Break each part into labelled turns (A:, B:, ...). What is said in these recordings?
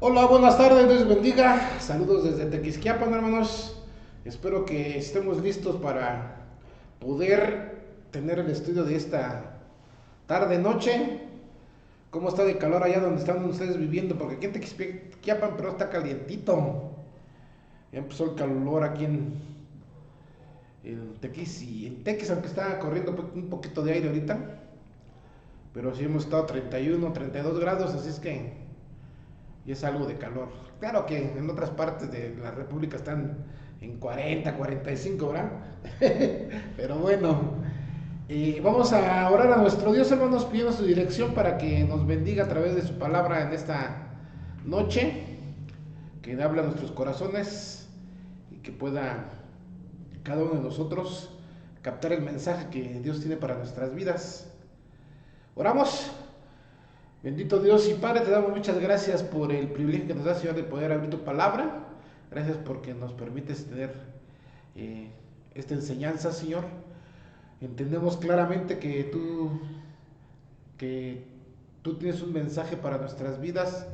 A: Hola, buenas tardes, Dios bendiga. Saludos desde Tequisquiapan, hermanos. Espero que estemos listos para poder tener el estudio de esta tarde-noche. ¿Cómo está de calor allá donde están ustedes viviendo? Porque aquí en Tequisquiapan, pero está calientito. Ya empezó el calor aquí en Tequis y en Tequis, aunque está corriendo un poquito de aire ahorita. Pero sí hemos estado 31, 32 grados, así es que y es algo de calor. Claro que en otras partes de la República están en 40, 45, ¿verdad? Pero bueno, vamos a orar a nuestro Dios, hermanos, pidiendo su dirección para que nos bendiga a través de su palabra en esta noche, que habla a nuestros corazones y que pueda cada uno de nosotros captar el mensaje que Dios tiene para nuestras vidas. Oramos. Bendito Dios y Padre, te damos muchas gracias por el privilegio que nos da, Señor, de poder abrir tu palabra. Gracias porque nos permites tener esta enseñanza, Señor. Entendemos claramente que tú tienes un mensaje para nuestras vidas.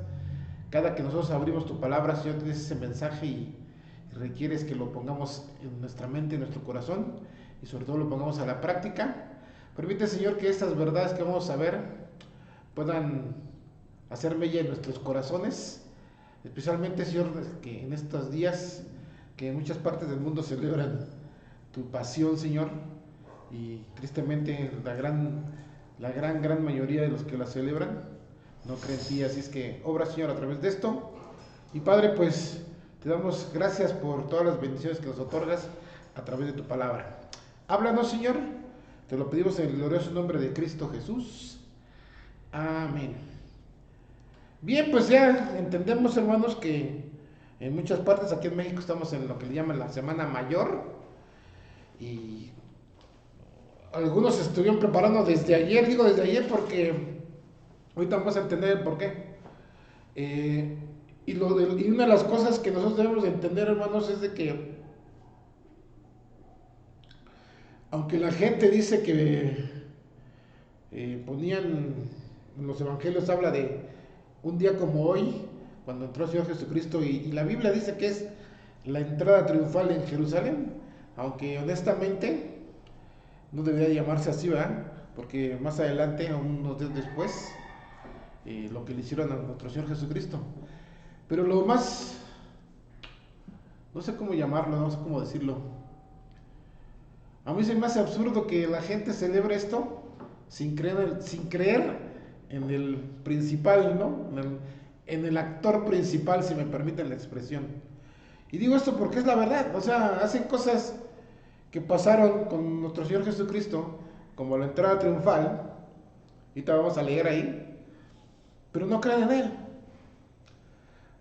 A: Cada que nosotros abrimos tu palabra, Señor, tienes ese mensaje y requieres que lo pongamos en nuestra mente, en nuestro corazón y sobre todo lo pongamos a la práctica. Permite, Señor, que estas verdades que vamos a ver puedan hacer mella en nuestros corazones, especialmente, Señor, que en estos días que en muchas partes del mundo celebran tu pasión, Señor, y tristemente la gran mayoría de los que la celebran no creen en ti, así es que obra, Señor, a través de esto. Y Padre, pues te damos gracias por todas las bendiciones que nos otorgas a través de tu palabra. Háblanos, Señor, te lo pedimos en el glorioso nombre de Cristo Jesús. Amén. Bien, pues ya entendemos, hermanos, que en muchas partes aquí en México estamos en lo que le llaman la Semana Mayor y algunos se estuvieron preparando desde ayer, digo desde ayer porque ahorita vamos a entender el por qué. Y una de las cosas que nosotros debemos de entender, hermanos, es de que aunque la gente dice que ponían en los evangelios, habla de un día como hoy, cuando entró el Señor Jesucristo, y la Biblia dice que es la entrada triunfal en Jerusalén, aunque honestamente no debería llamarse así, ¿verdad? Porque más adelante, unos días después, lo que le hicieron a nuestro Señor Jesucristo. Pero lo más, no sé cómo llamarlo, no sé cómo decirlo. A mí se me hace absurdo que la gente celebre esto sin creer en el principal, ¿no? En el actor principal, si me permiten la expresión. Y digo esto porque es la verdad, o sea, hacen cosas que pasaron con nuestro Señor Jesucristo, como la entrada triunfal, ahorita vamos a leer ahí, pero no creen en Él.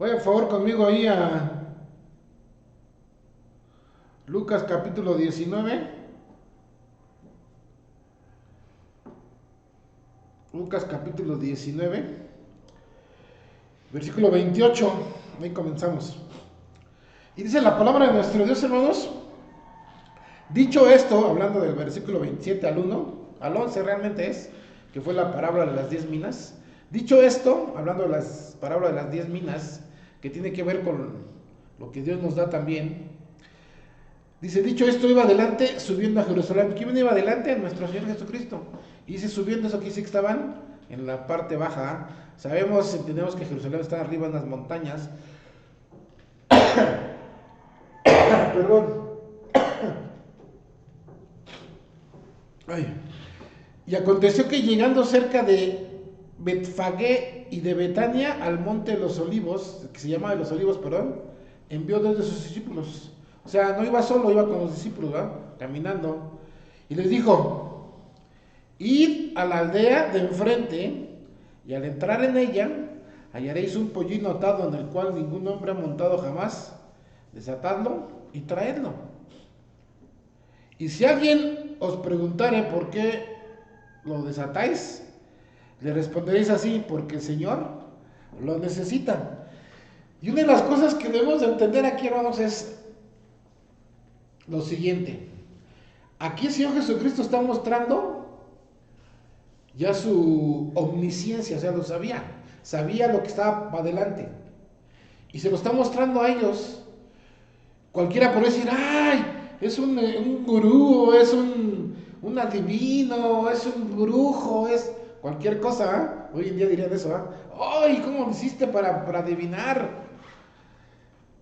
A: Vayan por favor conmigo ahí a Lucas capítulo 19. Lucas capítulo 19, versículo 28, ahí comenzamos. Y dice la palabra de nuestro Dios, hermanos. Dicho esto, hablando del versículo 27 al 1, al 11 realmente es, que fue la parábola de las 10 minas. Dicho esto, hablando de las parábolas de las 10 minas, que tiene que ver con lo que Dios nos da también. Dice, dicho esto, iba adelante subiendo a Jerusalén. ¿Quién iba adelante? Nuestro Señor Jesucristo. Y dice subiendo, eso que dice que estaban en la parte baja. Sabemos, entendemos que Jerusalén está arriba en las montañas. Perdón. Ay. Y aconteció que llegando cerca de Betfagé y de Betania al monte de los olivos, que se llama de los olivos, perdón, envió dos de sus discípulos. O sea, no iba solo, iba con los discípulos, ¿verdad? Caminando. Y les dijo, id a la aldea de enfrente y al entrar en ella hallaréis un pollino atado en el cual ningún hombre ha montado jamás. Desatadlo y traedlo. Y si alguien os preguntare por qué lo desatáis, le responderéis así, porque el Señor lo necesita. Y una de las cosas que debemos de entender aquí, hermanos, es lo siguiente. Aquí el Señor Jesucristo está mostrando ya su omnisciencia, o sea, lo sabía lo que estaba adelante. y se lo está mostrando a ellos. Cualquiera puede decir, ay, es un gurú, es un adivino, es un brujo, es cualquier cosa, ¿eh? Hoy en día dirían eso, ¿eh? Ay, ¿cómo lo hiciste para adivinar?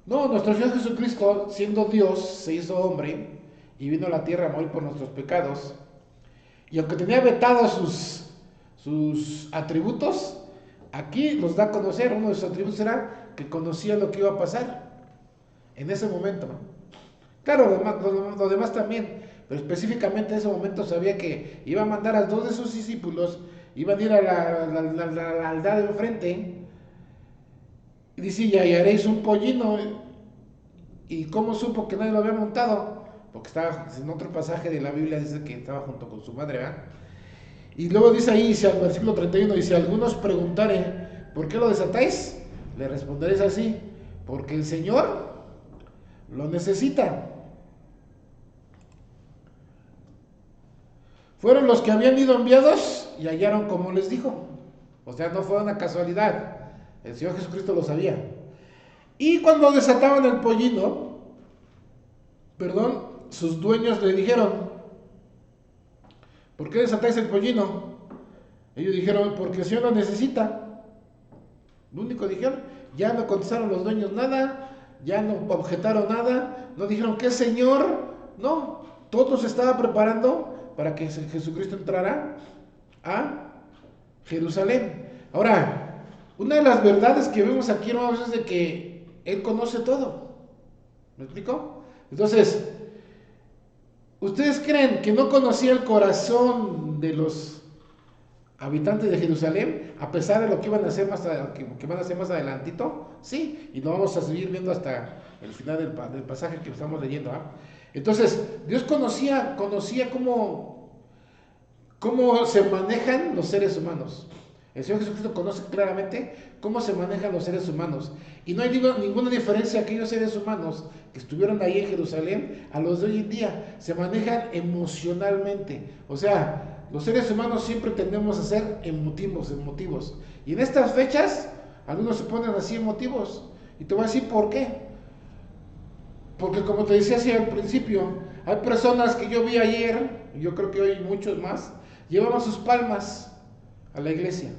A: No, nuestro Señor Jesucristo, siendo Dios, se hizo hombre y vino a la tierra a morir por nuestros pecados. Y aunque tenía vetados sus atributos, aquí los da a conocer. Uno de sus atributos era que conocía lo que iba a pasar en ese momento. Claro, lo demás también, pero específicamente en ese momento sabía que iba a mandar a 2 de sus discípulos, iban a ir a la aldea de enfrente. Y dice, y haréis un pollino. ¿Y cómo supo que nadie lo había montado? Porque estaba, en otro pasaje de la Biblia dice que estaba junto con su madre, ¿verdad? Y luego dice ahí, dice al versículo 31, dice, algunos preguntaren, ¿por qué lo desatáis? Le responderéis así, porque el Señor lo necesita. Fueron los que habían ido enviados y hallaron como les dijo. O sea, no fue una casualidad. El Señor Jesucristo lo sabía. Y cuando desataban el pollino, sus dueños le dijeron, ¿por qué desatáis el pollino? Ellos dijeron, porque el Señor lo necesita. Lo único dijeron. Ya no contestaron los dueños nada, ya no objetaron nada, no dijeron, ¿qué Señor? No, todo se estaba preparando para que Jesucristo entrara a Jerusalén. Ahora, una de las verdades que vemos aquí, hermanos, es de que Él conoce todo. ¿Me explico? Entonces, ¿ustedes creen que no conocía el corazón de los habitantes de Jerusalén, a pesar de lo que iban a hacer que van a hacer más adelantito? Sí, y lo vamos a seguir viendo hasta el final del pasaje que estamos leyendo, ¿eh? Entonces, Dios conocía cómo se manejan los seres humanos. El Señor Jesucristo conoce claramente cómo se manejan los seres humanos. Y no hay ninguna diferencia a aquellos seres humanos que estuvieron ahí en Jerusalén a los de hoy en día. Se manejan emocionalmente. O sea, los seres humanos siempre tendemos a ser emotivos. Y en estas fechas, algunos se ponen así emotivos. Y te voy a decir por qué. Porque como te decía así al principio, hay personas que yo vi ayer, y yo creo que hoy muchos más, llevaban sus palmas a la iglesia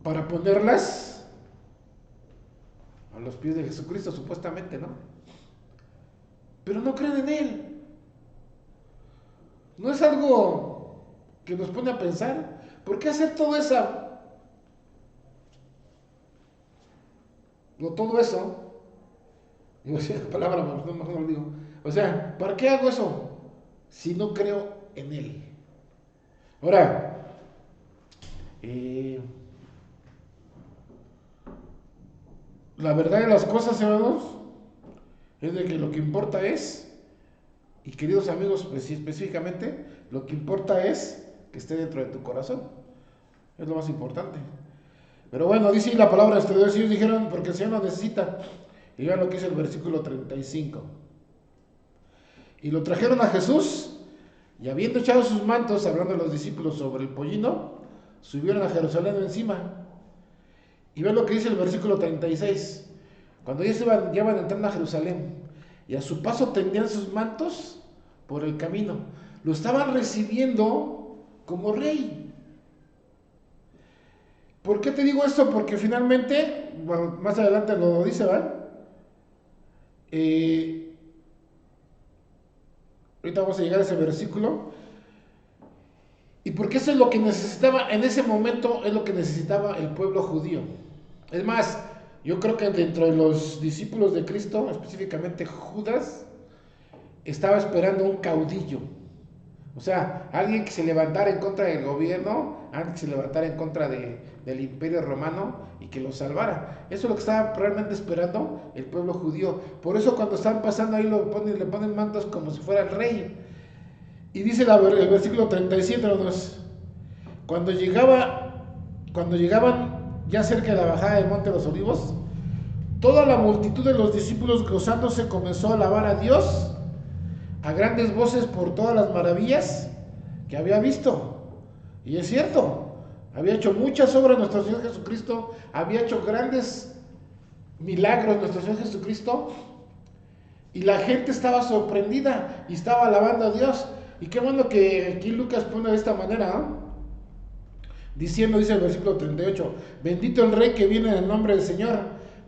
A: para ponerlas a los pies de Jesucristo, supuestamente, ¿no? Pero no creen en Él. ¿No es algo que nos pone a pensar? ¿Por qué hacer todo eso? Digo, si la palabra, mejor no lo digo. O sea, ¿para qué hago eso si no creo en Él? Ahora, la verdad de las cosas, hermanos, es de que lo que importa es, y queridos amigos, pues, específicamente, lo que importa es que esté dentro de tu corazón. Es lo más importante. Pero bueno, dice la palabra de Dios, ellos dijeron, porque el Señor lo necesita. Y vean lo que dice el versículo 35. Y lo trajeron a Jesús, y habiendo echado sus mantos, hablando de los discípulos sobre el pollino, subieron a Jerusalén encima. Y vean lo que dice el versículo 36. Cuando ya van entrando a Jerusalén, y a su paso tendían sus mantos por el camino. Lo estaban recibiendo como rey. ¿Por qué te digo esto? Porque finalmente, bueno, más adelante lo dice, ¿verdad? Ahorita vamos a llegar a ese versículo. Y porque eso es lo que necesitaba, en ese momento es lo que necesitaba el pueblo judío. Es más, yo creo que dentro de los discípulos de Cristo, específicamente Judas, estaba esperando un caudillo. O sea, alguien que se levantara en contra del gobierno, alguien que se levantara en contra del imperio romano y que lo salvara. Eso es lo que estaba realmente esperando el pueblo judío. Por eso cuando están pasando ahí le ponen mantos como si fuera el rey. Y dice el versículo 37, cuando llegaban ya cerca de la bajada del monte de los olivos, toda la multitud de los discípulos gozándose comenzó a alabar a Dios a grandes voces por todas las maravillas que había visto. Y es cierto, había hecho muchas obras nuestro Señor Jesucristo, había hecho grandes milagros nuestro Señor Jesucristo, y la gente estaba sorprendida y estaba alabando a Dios. Y qué bueno que aquí Lucas pone de esta manera, ¿no? Diciendo, dice el versículo 38, bendito el Rey que viene en el nombre del Señor,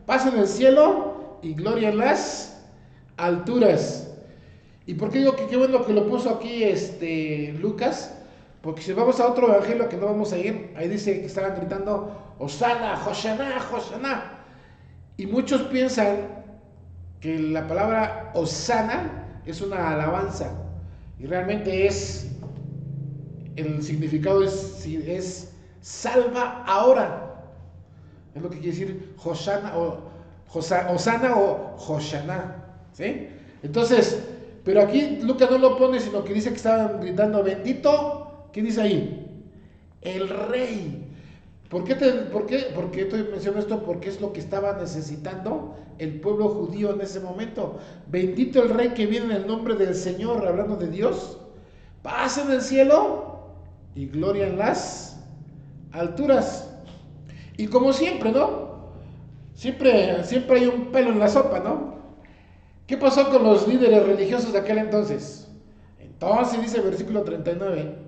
A: paz en el cielo y gloria en las alturas. ¿Y por qué digo que qué bueno que lo puso aquí Lucas? Porque si vamos a otro evangelio que no vamos a ir, ahí dice que estaban gritando, Hosana, Hosana, Hosana. Y muchos piensan que la palabra Hosana es una alabanza. Y realmente el significado es salva ahora. Es lo que quiere decir Hosana Hosana o Hoshana. ¿Sí? Entonces, pero aquí Lucas no lo pone, sino que dice que estaban gritando, bendito, ¿qué dice ahí? El Rey. ¿Por qué te menciono esto? Porque es lo que estaba necesitando el pueblo judío en ese momento. Bendito el Rey que viene en el nombre del Señor, hablando de Dios. Paz en el cielo y gloria en las alturas. Y como siempre, ¿no? Siempre hay un pelo en la sopa, ¿no? ¿Qué pasó con los líderes religiosos de aquel entonces? Entonces dice el versículo 39.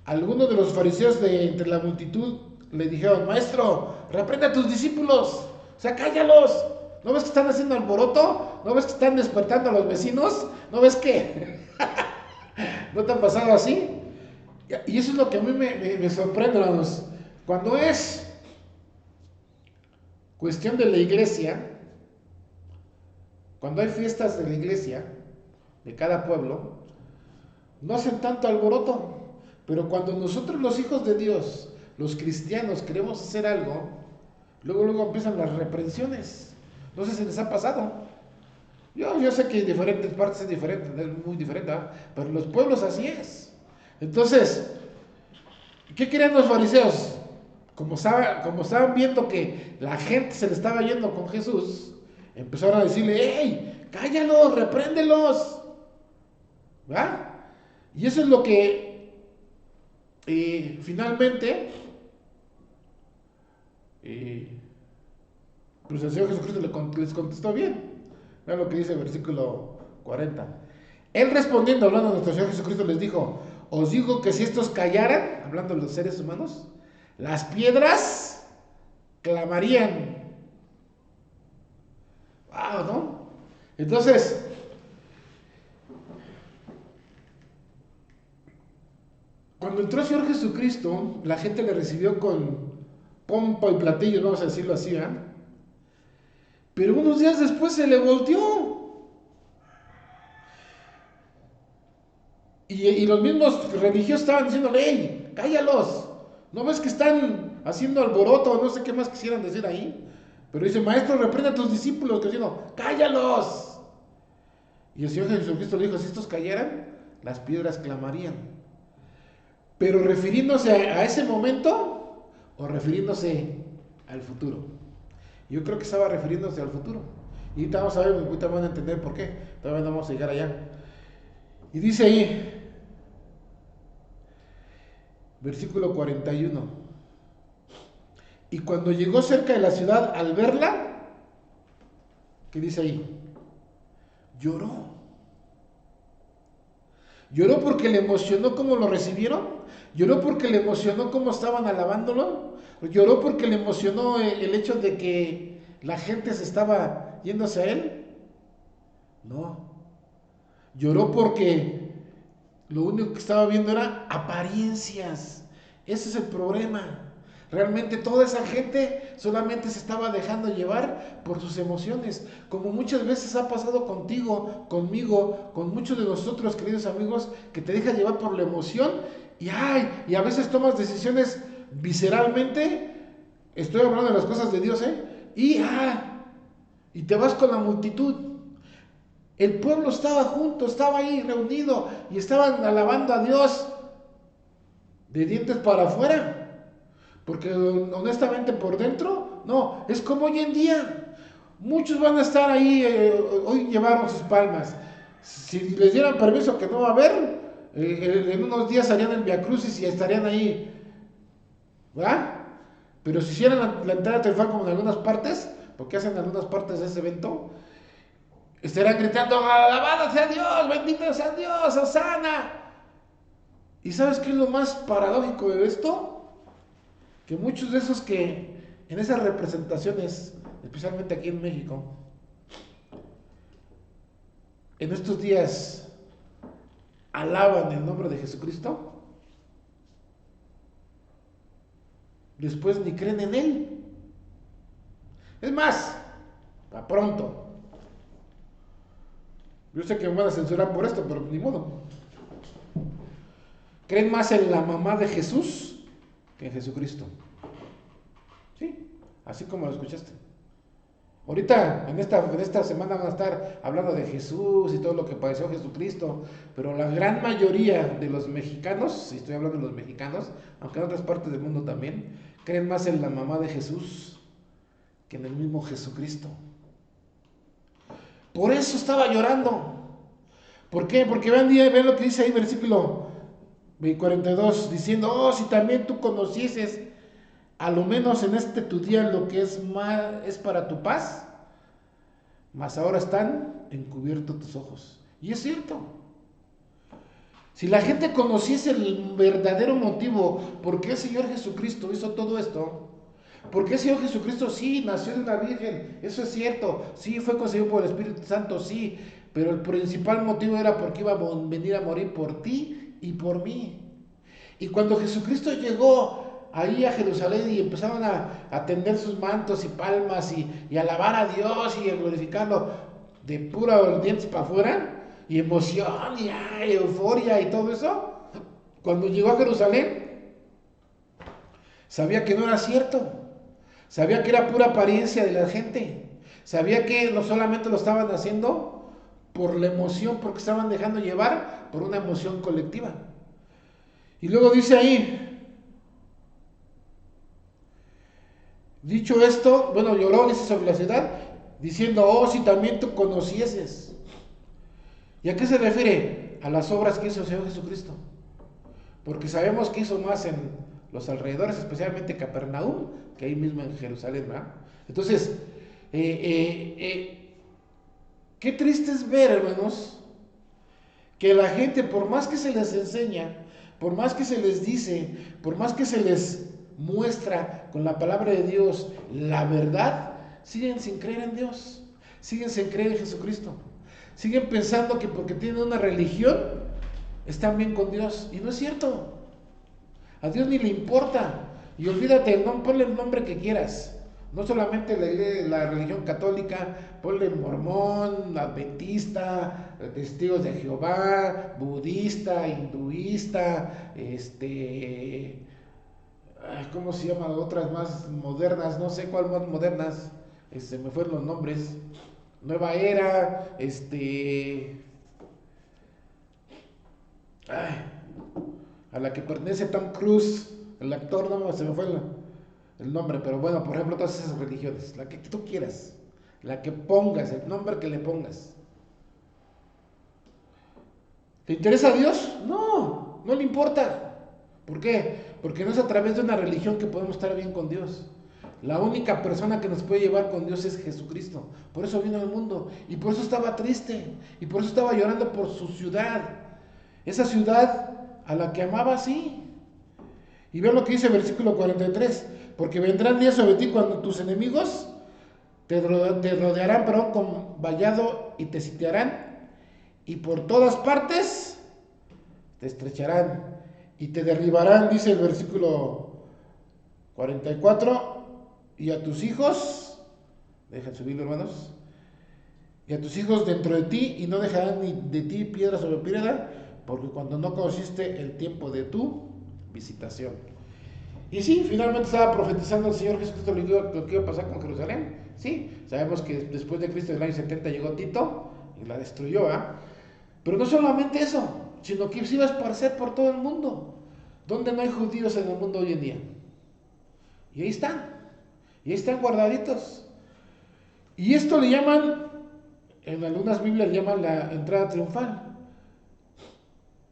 A: Algunos de los fariseos de entre la multitud le dijeron, maestro, reprende a tus discípulos, o sea, cállalos. ¿No ves que están haciendo alboroto? ¿No ves que están despertando a los vecinos? ¿No ves que no te han pasado así? Y eso es lo que a mí me sorprende, hermanos. Cuando es cuestión de la iglesia, cuando hay fiestas de la iglesia, de cada pueblo, no hacen tanto alboroto. Pero cuando nosotros los hijos de Dios, los cristianos, queremos hacer algo, luego empiezan las reprensiones. No sé si les ha pasado. Yo sé que en diferentes partes es diferente, es muy diferente, ¿eh? Pero en los pueblos así es. Entonces, ¿qué querían los fariseos? Como estaban viendo que la gente se le estaba yendo con Jesús, empezaron a decirle, ¡hey! ¡Cállalos! ¡Repréndelos! ¿verdad? Y eso es lo que finalmente pues el Señor Jesucristo les contestó bien. Vean lo que dice el versículo 40. Él respondiendo, hablando de nuestro Señor Jesucristo, les dijo, os digo que si estos callaran, hablando de los seres humanos, las piedras clamarían. Wow, ¿no? Entonces, cuando entró el Señor Jesucristo, la gente le recibió con pompa y platillos, vamos a decirlo así, ¿eh? Pero unos días después se le volteó. Y los mismos religiosos estaban diciéndole, hey, cállalos. ¿No ves que están haciendo alboroto? No sé qué más quisieran decir ahí. Pero dice, maestro, reprende a tus discípulos, que diciendo, cállalos. Y el Señor Jesucristo le dijo, si estos cayeran, las piedras clamarían. Pero refiriéndose a ese momento o refiriéndose al futuro. Yo creo que estaba refiriéndose al futuro. Y ahorita vamos a ver, ahorita van a entender por qué. Todavía no vamos a llegar allá. Y dice ahí, versículo 41. Y cuando llegó cerca de la ciudad al verla, ¿qué dice ahí? Lloró. Lloró porque le emocionó cómo lo recibieron. Lloró porque le emocionó cómo estaban alabándolo. Lloró porque le emocionó el hecho de que la gente se estaba yéndose a él. No. Lloró porque lo único que estaba viendo era apariencias. Ese es el problema. Realmente toda esa gente solamente se estaba dejando llevar por sus emociones, como muchas veces ha pasado contigo, conmigo, con muchos de nosotros, queridos amigos, que te dejas llevar por la emoción y a veces tomas decisiones visceralmente. Estoy hablando de las cosas de Dios, y te vas con la multitud. El pueblo estaba junto, estaba ahí reunido y estaban alabando a Dios de dientes para afuera. Porque honestamente por dentro, no, es como hoy en día. Muchos van a estar ahí, hoy llevaron sus palmas. Si les dieran permiso que no va a haber, en unos días harían el Via Crucis y estarían ahí ¿verdad? Pero si hicieran la entrada triunfal como en algunas partes, porque hacen en algunas partes de ese evento, estarán gritando, alabado sea Dios, bendito sea Dios, Hosana. ¿Y sabes qué es lo más paradójico de esto? Que muchos de esos que en esas representaciones, especialmente aquí en México, en estos días alaban el nombre de Jesucristo, después ni creen en Él. Es más, a pronto. Yo sé que me van a censurar por esto, pero ni modo. Creen más en la mamá de Jesús que en Jesucristo. Sí, así como lo escuchaste. Ahorita, en esta semana van a estar hablando de Jesús y todo lo que padeció Jesucristo, pero la gran mayoría de los mexicanos, si estoy hablando de los mexicanos, aunque en otras partes del mundo también, creen más en la mamá de Jesús que en el mismo Jesucristo. Por eso estaba llorando. ¿Por qué? Porque vean lo que dice ahí, versículo 42, diciendo, oh, si también tú conocieses, a lo menos en este tu día, lo que es para tu paz, mas ahora están encubiertos tus ojos. Y es cierto. Si la gente conociese el verdadero motivo por qué el Señor Jesucristo hizo todo esto, por qué el Señor Jesucristo sí nació de una virgen, eso es cierto, sí fue concebido por el Espíritu Santo, sí, pero el principal motivo era porque iba a venir a morir por ti y por mí. Y cuando Jesucristo llegó ahí a Jerusalén y empezaron a tender sus mantos y palmas y alabar a Dios y a glorificarlo de pura dientes para afuera, y emoción y euforia y todo eso, cuando llegó a Jerusalén, sabía que no era cierto, sabía que era pura apariencia de la gente, sabía que no solamente lo estaban haciendo por la emoción, porque estaban dejando llevar por una emoción colectiva. Y luego dice ahí, dicho esto, bueno, lloró, dice, sobre la ciudad, diciendo, oh, si también tú conocieses. ¿Y a qué se refiere? A las obras que hizo el Señor Jesucristo. Porque sabemos que hizo más en los alrededores, especialmente Capernaum, que ahí mismo en Jerusalén, ¿verdad? Entonces, qué triste es ver, hermanos, que la gente, por más que se les enseña, por más que se les dice, por más que se les muestra con la palabra de Dios la verdad, siguen sin creer en Dios, siguen sin creer en Jesucristo, siguen pensando que porque tienen una religión están bien con Dios, y no es cierto. A Dios ni le importa. Y olvídate, no, ponle el nombre que quieras. No solamente la religión católica, ponle mormón, adventista, testigos de Jehová, budista, hinduista, ¿cómo se llaman otras más modernas? No sé cuál más modernas, se me fueron los nombres. Nueva Era, ay, a la que pertenece Tom Cruise, el actor, no se me fue el nombre, pero bueno, por ejemplo, todas esas religiones, la que tú quieras, la que pongas, el nombre que le pongas. ¿Te interesa Dios? No, no le importa. ¿Por qué? Porque no es a través de una religión que podemos estar bien con Dios. La única persona que nos puede llevar con Dios es Jesucristo. Por eso vino al mundo. Y por eso estaba triste. Y por eso estaba llorando por su ciudad. Esa ciudad a la que amaba, sí. Y vean lo que dice el versículo 43. Porque vendrán días sobre ti cuando tus enemigos te rodearán, perdón, con vallado y te sitiarán. Y por todas partes te estrecharán y te derribarán, dice el versículo 44. Y a tus hijos, dejen subirlo, hermanos, y a tus hijos dentro de ti, y no dejarán ni de ti piedra sobre piedra, porque cuando no conociste el tiempo de tu visitación. Y sí, finalmente estaba profetizando el Señor Jesucristo lo que iba a pasar con Jerusalén. Sí, sabemos que después de Cristo en el año 70 llegó Tito y la destruyó, ¿eh? Pero no solamente eso, sino que se iba a esparcer por todo el mundo. ¿Dónde no hay judíos en el mundo hoy en día? Y ahí están guardaditos. Y esto le llaman, en algunas Biblias le llaman la entrada triunfal.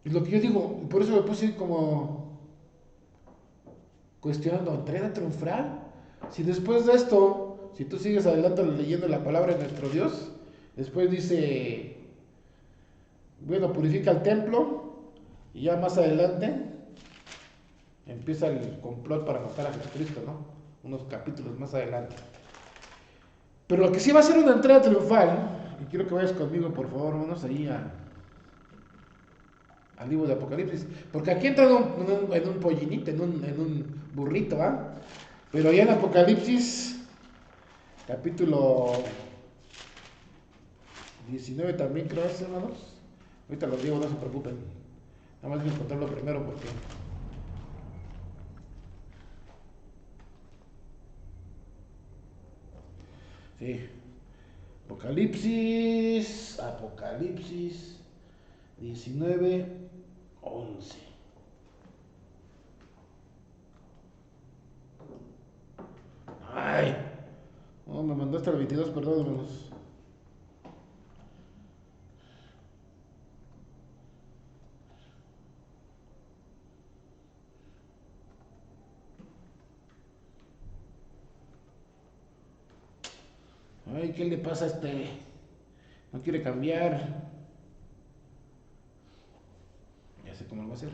A: Y lo que yo digo, por eso me puse como cuestionando, ¿entrega triunfal? Si después de esto, si tú sigues adelante leyendo la palabra de nuestro Dios, después dice, bueno, purifica el templo, y ya más adelante empieza el complot para matar a Jesucristo, ¿no? Unos capítulos más adelante. Pero lo que sí va a ser una entrada triunfal, y quiero que vayas conmigo, por favor, hermanos, ahí al libro de Apocalipsis, porque aquí entra en un pollinito, en un burrito, ¿va? Pero allá en Apocalipsis, capítulo 19 también creo, hermanos. Ahorita los digo, no se preocupen. Nada más voy a encontrarlo primero porque... Sí. Apocalipsis 19:11. Ay, no, me mandó hasta el 22, perdón, hermanos. Ay, ¿qué le pasa a este? No quiere cambiar. Ya sé cómo lo va a hacer.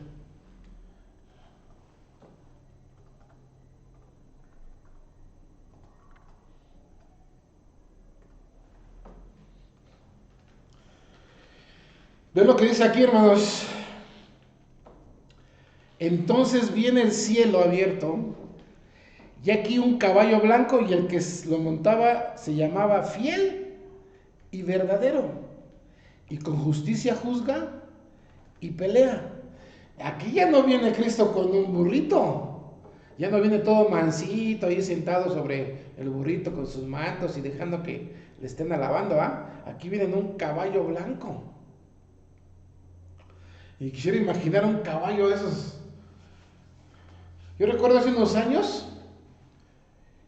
A: ¿Ves lo que dice aquí, hermanos? Entonces viene el cielo abierto, y aquí un caballo blanco, y el que lo montaba se llamaba Fiel y Verdadero, y con justicia juzga y pelea. Aquí ya no viene Cristo con un burrito, ya no viene todo mansito ahí sentado sobre el burrito con sus mantos y dejando que le estén alabando, ¿ah? Aquí viene en un caballo blanco. Y quisiera imaginar un caballo de esos. Yo recuerdo hace unos años,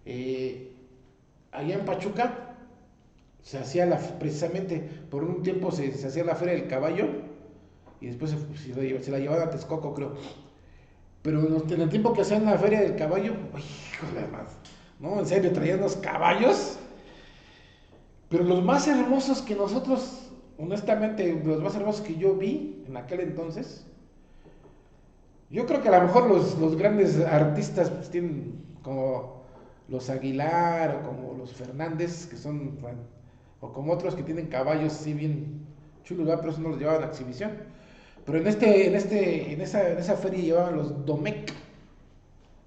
A: eh, allá en Pachuca, se hacía precisamente, por un tiempo se hacía la feria del caballo, y después se la llevaban a Texcoco, creo. Pero en el tiempo que hacían la feria del caballo, híjole, más, ¿no? En serio, traían los caballos, pero los más hermosos que nosotros, honestamente, los más hermosos que yo vi en aquel entonces, yo creo que a lo mejor los grandes artistas pues, tienen como los Aguilar o como los Fernández, que son, bueno, o como otros que tienen caballos así bien chulos, pero eso no los llevaban a exhibición. Pero en esa feria llevaban los Domecq,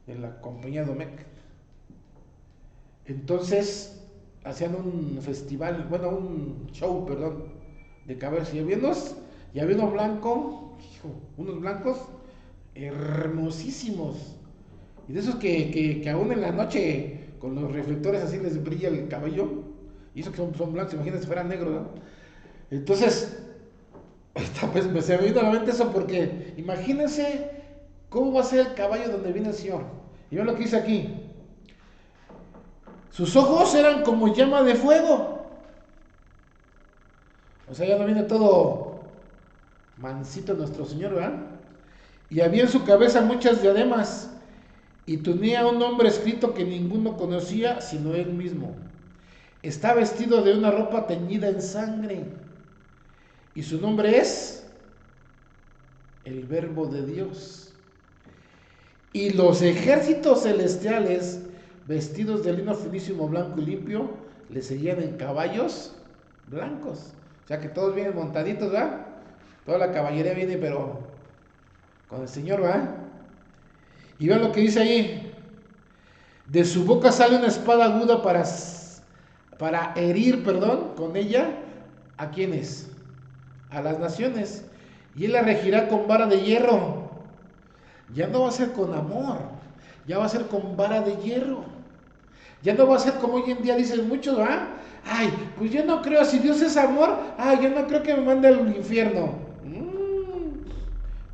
A: de la compañía Domecq. Entonces hacían un festival, bueno, un show, perdón, de caballos. Y había uno blanco, unos blancos hermosísimos. Y de esos que aún en la noche con los reflectores así les brilla el cabello. Y eso que son blancos, imagínense si fueran negros, ¿no? Entonces, pues se me vino a la mente eso porque imagínense cómo va a ser el caballo donde viene el Señor. Y vean lo que dice aquí. Sus ojos eran como llama de fuego. O sea, ya no viene todo mansito nuestro Señor, ¿verdad? Y había en su cabeza muchas diademas. Y tenía un nombre escrito que ninguno conocía sino él mismo. Está vestido de una ropa teñida en sangre. Y su nombre es el Verbo de Dios. Y los ejércitos celestiales, vestidos de lino finísimo, blanco y limpio, le seguían en caballos blancos. O sea que todos vienen montaditos, ¿verdad? Toda la caballería viene, pero con el Señor, ¿verdad? Y vean lo que dice ahí. De su boca sale una espada aguda para herir, con ella, ¿a quiénes? A las naciones. Y él la regirá con vara de hierro. Ya no va a ser con amor, ya va a ser con vara de hierro. Ya no va a ser como hoy en día dicen muchos, ¿ah? Ay, pues yo no creo, si Dios es amor, ay, yo no creo que me mande al infierno.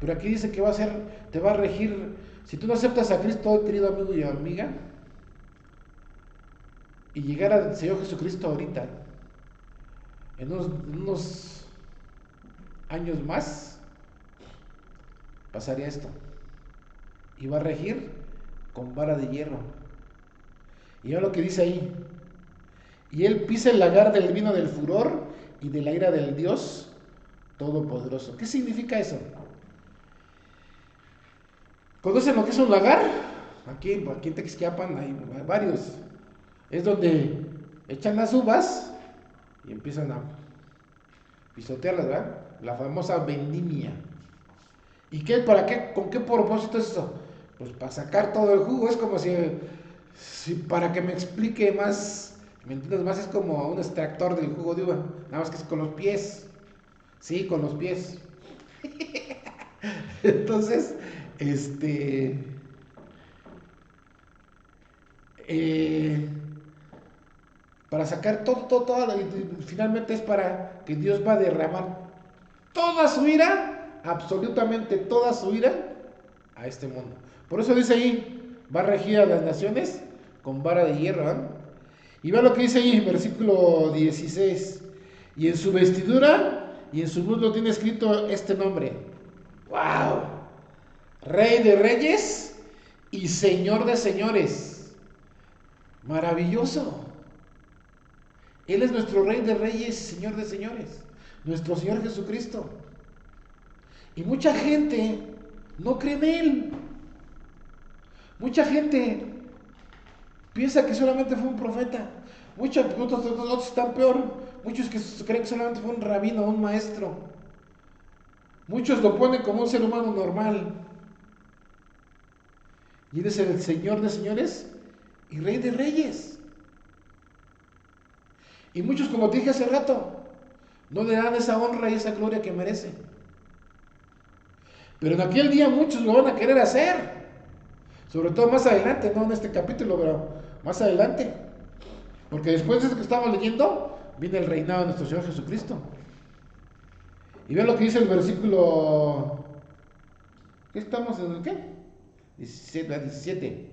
A: Pero aquí dice que va a ser, te va a regir. Si tú no aceptas a Cristo hoy, querido amigo y amiga, y llegar al Señor Jesucristo ahorita, en unos años más, pasaría esto. Y va a regir con vara de hierro. Y vean lo que dice ahí. Y él pisa el lagar del vino del furor y de la ira del Dios Todopoderoso. ¿Qué significa eso? ¿Conocen lo que es un lagar? Aquí en Texquiapan hay varios. Es donde echan las uvas y empiezan a pisotearlas, ¿verdad? La famosa vendimia. ¿Y qué, para qué, con qué propósito es eso? Pues para sacar todo el jugo. Es como si para que me explique más, ¿me entiendes? Más es como un extractor del jugo de uva. Nada más que es con los pies. Sí, con los pies. Entonces, eh, para sacar todo, y finalmente es para que Dios va a derramar toda su ira, absolutamente toda su ira, a este mundo. Por eso dice ahí, va a regir a las naciones con vara de hierro, ¿eh? Y ve lo que dice ahí, versículo 16. Y en su vestidura y en su muslo tiene escrito este nombre. ¡Wow! Rey de reyes y Señor de señores. Maravilloso. Él es nuestro Rey de reyes y Señor de señores. Nuestro Señor Jesucristo. Y mucha gente no cree en Él. Mucha gente piensa que solamente fue un profeta. Otros están peor. Muchos que creen que solamente fue un rabino, un maestro. Muchos lo ponen como un ser humano normal. Y Él es el Señor de señores y Rey de reyes. Y muchos, como te dije hace rato, no le dan esa honra y esa gloria que merece. Pero en aquel día muchos lo van a querer hacer. Sobre todo más adelante, no en este capítulo, pero más adelante. Porque después de eso que estamos leyendo, viene el reinado de nuestro Señor Jesucristo. Y vean lo que dice el versículo... ¿Qué estamos en el qué? 17.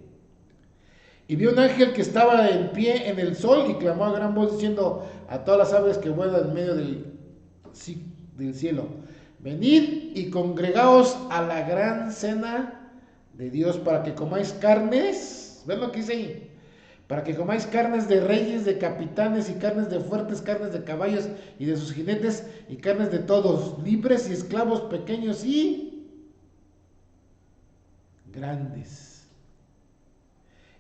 A: Y vio un ángel que estaba en pie en el sol y clamó a gran voz diciendo a todas las aves que vuelan en medio del cielo: venid y congregaos a la gran cena de Dios para que comáis carnes. ¿Ven lo que dice ahí? Para que comáis carnes de reyes, de capitanes y carnes de fuertes, carnes de caballos y de sus jinetes y carnes de todos, libres y esclavos, pequeños y grandes.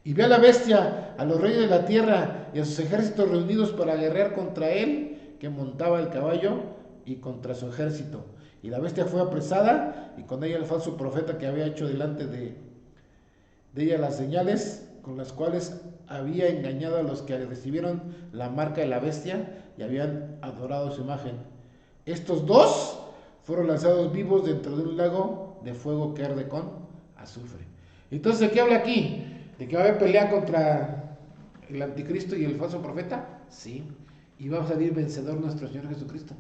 A: Y ve a la bestia, a los reyes de la tierra y a sus ejércitos reunidos para guerrear contra él, que montaba el caballo, y contra su ejército. Y la bestia fue apresada, y con ella el falso profeta que había hecho delante de ella las señales con las cuales había engañado a los que recibieron la marca de la bestia y habían adorado su imagen. Estos dos fueron lanzados vivos dentro de un lago de fuego que arde con azufre. Entonces, ¿de qué habla aquí? ¿De que va a haber pelea contra el anticristo y el falso profeta? Sí. Y va a salir vencedor nuestro Señor Jesucristo.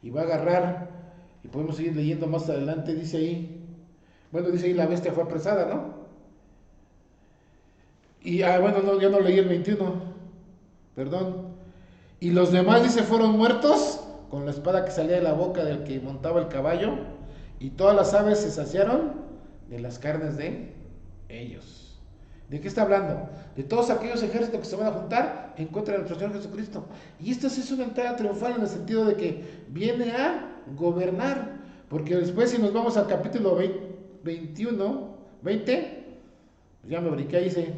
A: Y va a agarrar, y podemos seguir leyendo más adelante, dice ahí, dice ahí la bestia fue apresada, ¿no? Y, no, ya no leí el 21, perdón. Y los demás, dice, fueron muertos con la espada que salía de la boca del que montaba el caballo, y todas las aves se saciaron de las carnes de ellos. ¿De qué está hablando? De todos aquellos ejércitos que se van a juntar en contra de nuestro Señor Jesucristo. Y esta es una entrada triunfal en el sentido de que viene a gobernar. Porque después, si nos vamos al capítulo 21, 20, ya me brinqué ahí, dice: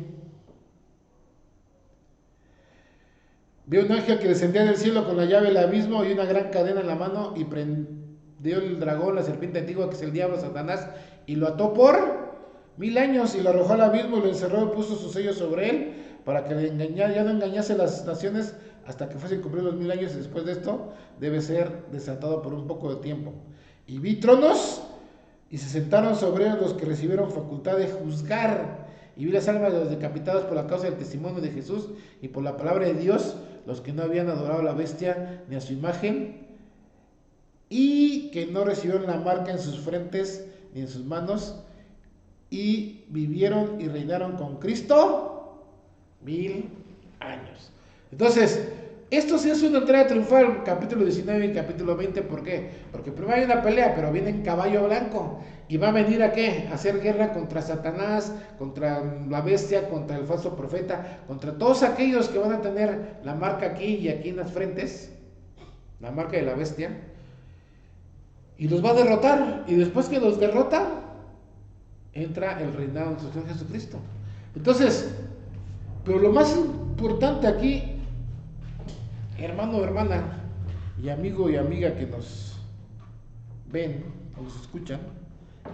A: vio un ángel que descendía del cielo con la llave del abismo y una gran cadena en la mano, y prendió el dragón, la serpiente antigua, que es el diablo, Satanás, y lo ató por 1000 años, y lo arrojó al abismo y lo encerró y puso sus sellos sobre él, para que ya no engañase a las naciones hasta que fuesen cumplidos los 1000 años, y después de esto debe ser desatado por un poco de tiempo. Y vi tronos, y se sentaron sobre ellos los que recibieron facultad de juzgar, y vi las almas de los decapitados por la causa del testimonio de Jesús y por la palabra de Dios, los que no habían adorado a la bestia ni a su imagen, y que no recibieron la marca en sus frentes ni en sus manos, y vivieron y reinaron con Cristo 1000 años. Entonces, Esto sí es una entrada triunfal, capítulo 19 y capítulo 20, ¿por qué? Porque primero hay una pelea, pero viene en caballo blanco y va a venir a qué? A hacer guerra contra Satanás, contra la bestia, contra el falso profeta, contra todos aquellos que van a tener la marca aquí y aquí en las frentes, la marca de la bestia, y los va a derrotar, y después que los derrota, entra el reinado de nuestro Señor Jesucristo. Entonces, pero lo más importante aquí, hermano, hermana, y amigo y amiga que nos ven o nos escuchan,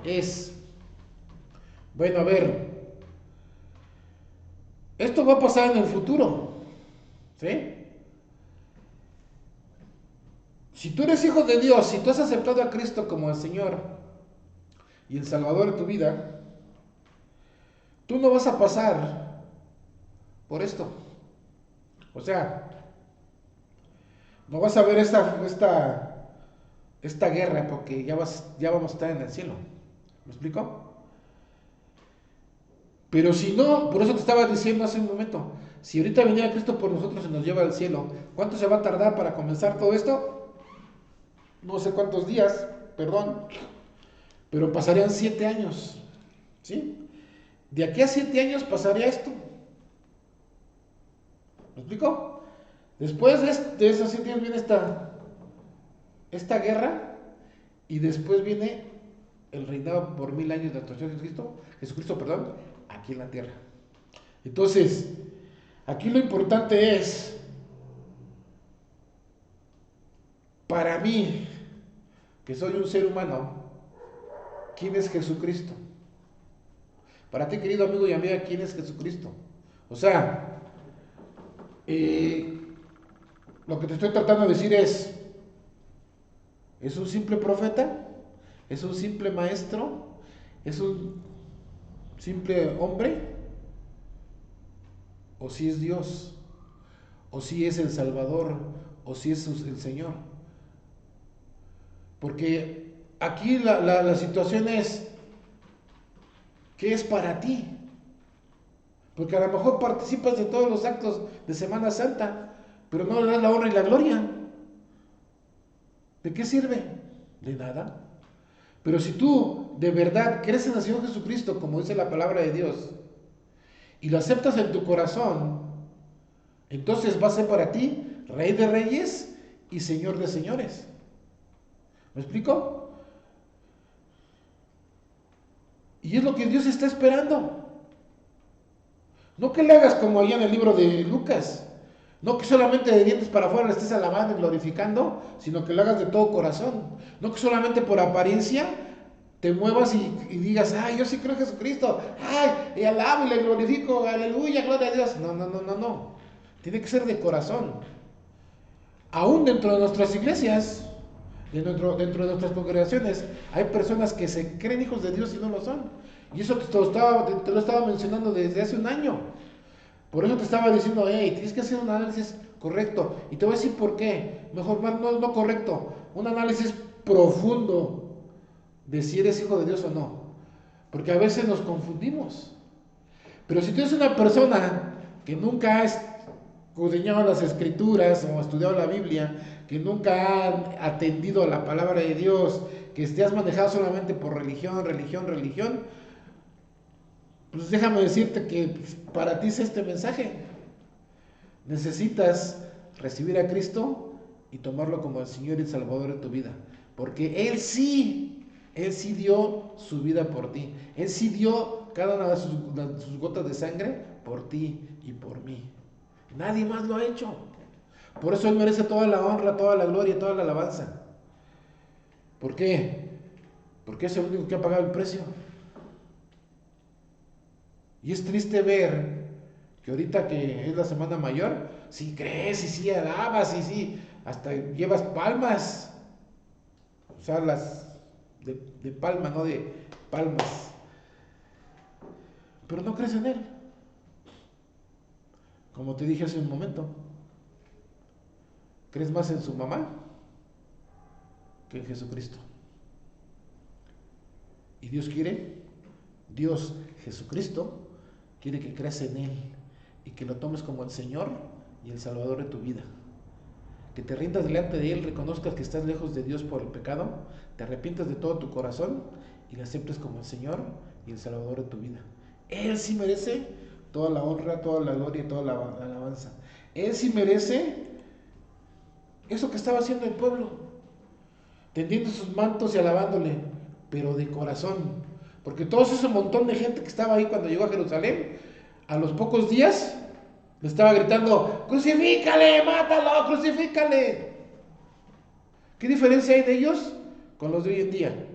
A: es, bueno, a ver, esto va a pasar en el futuro, ¿sí? Si tú eres hijo de Dios, si tú has aceptado a Cristo como el Señor y el Salvador de tu vida, tú no vas a pasar por esto. O sea, no vas a ver esta guerra porque ya vamos a estar en el cielo. ¿Me explico? Pero si no, por eso te estaba diciendo hace un momento, si ahorita viniera Cristo por nosotros y nos lleva al cielo, ¿cuánto se va a tardar para comenzar todo esto? No sé cuántos días, perdón, pero pasarían 7 años, ¿sí? De aquí a 7 años pasaría esto. ¿Me explico? Después de esos 7 años viene esta guerra y después viene el reinado por 1000 años de nuestro Señor Jesucristo, perdón, aquí en la tierra. Entonces, aquí lo importante es, para mí, que soy un ser humano, ¿quién es Jesucristo? Para ti, querido amigo y amiga, ¿quién es Jesucristo? O sea, lo que te estoy tratando de decir ¿es un simple profeta? ¿Es un simple maestro? ¿Es un simple hombre? ¿O si es Dios? ¿O si es el Salvador? ¿O si es el Señor? Porque aquí la situación es, ¿qué es para ti? Porque a lo mejor participas de todos los actos de Semana Santa, pero no le das la honra y la gloria. ¿De qué sirve? De nada. Pero si tú de verdad crees en el Señor Jesucristo, como dice la palabra de Dios, y lo aceptas en tu corazón, entonces va a ser para ti Rey de Reyes y Señor de Señores. ¿Me explico? Y es lo que Dios está esperando. No que le hagas como allá en el libro de Lucas. No que solamente de dientes para afuera le estés alabando y glorificando, sino que lo hagas de todo corazón. No que solamente por apariencia te muevas y digas, ay, yo sí creo en Jesucristo, ay, y alabo y le glorifico, aleluya, gloria a Dios. No, no, no, no, no. Tiene que ser de corazón. Aún dentro de nuestras iglesias, dentro de nuestras congregaciones, hay personas que se creen hijos de Dios y no lo son. Y eso te lo estaba mencionando desde hace un año. Por eso te estaba diciendo, hey, tienes que hacer un análisis correcto. Y te voy a decir por qué. Mejor no correcto. Un análisis profundo de si eres hijo de Dios o no. Porque a veces nos confundimos. Pero si tú eres una persona que nunca ha escudriñado las escrituras o estudiado la Biblia, que nunca ha atendido a la palabra de Dios, que estés manejado solamente por religión, pues déjame decirte que para ti es este mensaje. Necesitas recibir a Cristo y tomarlo como el Señor y Salvador de tu vida. Porque Él sí dio su vida por ti. Él sí dio cada una de sus gotas de sangre por ti y por mí. Nadie más lo ha hecho. Por eso Él merece toda la honra, toda la gloria, toda la alabanza. ¿Por qué? Porque es el único que ha pagado el precio. Y es triste ver que ahorita que es la Semana Mayor, sí crees y sí alabas y sí, hasta llevas palmas. O sea, las de palma, no de palmas. Pero no crees en Él. Como te dije hace un momento, crees más en su mamá que en Jesucristo. Y Dios Jesucristo, quiere que creas en Él y que lo tomes como el Señor y el Salvador de tu vida. que te rindas delante de Él, reconozcas que estás lejos de Dios por el pecado, te arrepientas de todo tu corazón y le aceptes como el Señor y el Salvador de tu vida. Él sí merece toda la honra, toda la gloria y toda la alabanza. Él sí merece eso que estaba haciendo el pueblo, tendiendo sus mantos y alabándole, pero de corazón. Porque todo ese montón de gente que estaba ahí cuando llegó a Jerusalén, a los pocos días, le estaba gritando: crucifícale, mátalo, crucifícale. ¿Qué diferencia hay de ellos con los de hoy en día?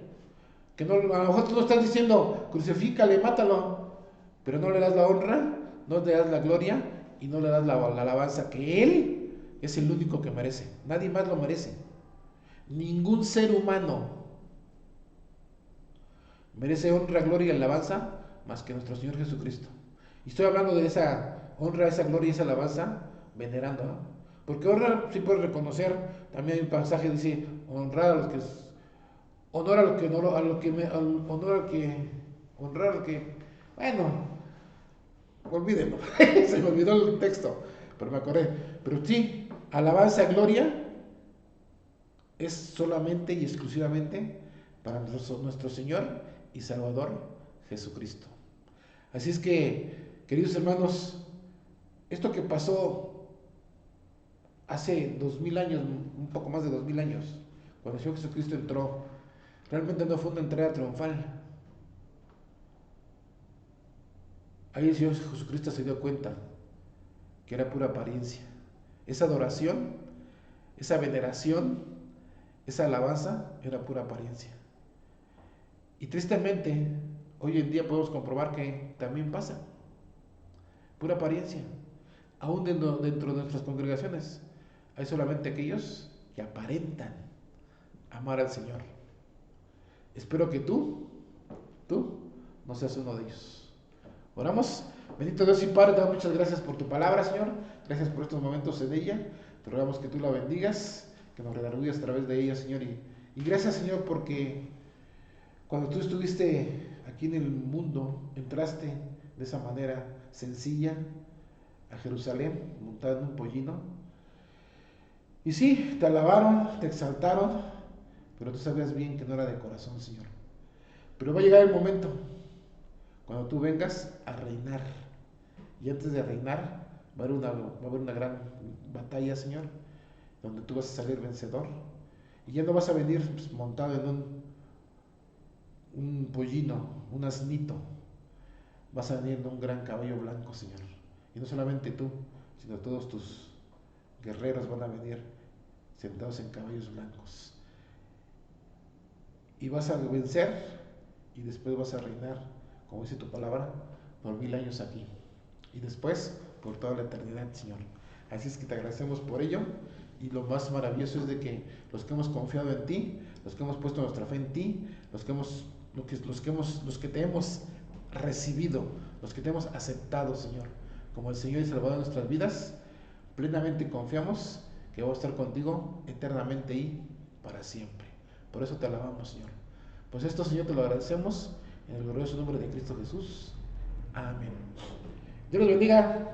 A: Que no, a lo mejor tú no estás diciendo crucifícale, mátalo, pero no le das la honra, no le das la gloria y no le das la alabanza, que Él es el único que merece. Nadie más lo merece. Ningún ser humano merece honra, gloria y alabanza más que nuestro Señor Jesucristo. Y estoy hablando de esa honra, esa gloria y esa alabanza venerando, ¿no? Porque honra sí puedes reconocer. También hay un pasaje que dice honrar a los que honor a lo que honor, a lo que honor al que honrar al que, bueno, olvídenlo. Se me olvidó el texto, pero me acordé. Pero sí, alabanza, gloria es solamente y exclusivamente para nuestro Señor y Salvador Jesucristo. Así es que, queridos hermanos, esto que pasó hace 2000 años, un poco más de 2000 años, cuando el Señor Jesucristo entró, realmente no fue una entrada triunfal. Ahí el Señor Jesucristo se dio cuenta que era pura apariencia. Esa adoración, esa veneración, esa alabanza era pura apariencia. Y tristemente, hoy en día podemos comprobar que también pasa. Pura apariencia. Aún dentro de nuestras congregaciones hay solamente aquellos que aparentan amar al Señor. Espero que tú no seas uno de ellos. Oramos. Bendito Dios y Padre, te damos muchas gracias por tu palabra, Señor. Gracias por estos momentos en ella. Te rogamos que tú la bendigas, que nos redarguyas a través de ella, Señor. Y gracias, Señor, porque cuando tú estuviste aquí en el mundo, entraste de esa manera sencilla a Jerusalén, montado en un pollino. Y sí, te alabaron, te exaltaron, pero tú sabías bien que no era de corazón, Señor. Pero va a llegar el momento cuando tú vengas a reinar. Y antes de reinar, va a haber una gran batalla, Señor, donde tú vas a salir vencedor. Y ya no vas a venir pues, montado en un pollino, un asnito. Vas a venir en un gran caballo blanco, Señor. Y no solamente tú, sino todos tus guerreros van a venir sentados en caballos blancos. Y vas a vencer y después vas a reinar, como dice tu palabra, por 1000 años aquí. Y después por toda la eternidad, Señor. Así es que te agradecemos por ello. Y lo más maravilloso es de que los que hemos confiado en ti, los que hemos puesto nuestra fe en ti, los que te hemos recibido, los que te hemos aceptado, Señor, como el Señor y Salvador de nuestras vidas, plenamente confiamos que vamos a estar contigo eternamente y para siempre. Por eso te alabamos, Señor. Pues esto, Señor, te lo agradecemos en el glorioso nombre de Cristo Jesús. Amén. Dios los bendiga.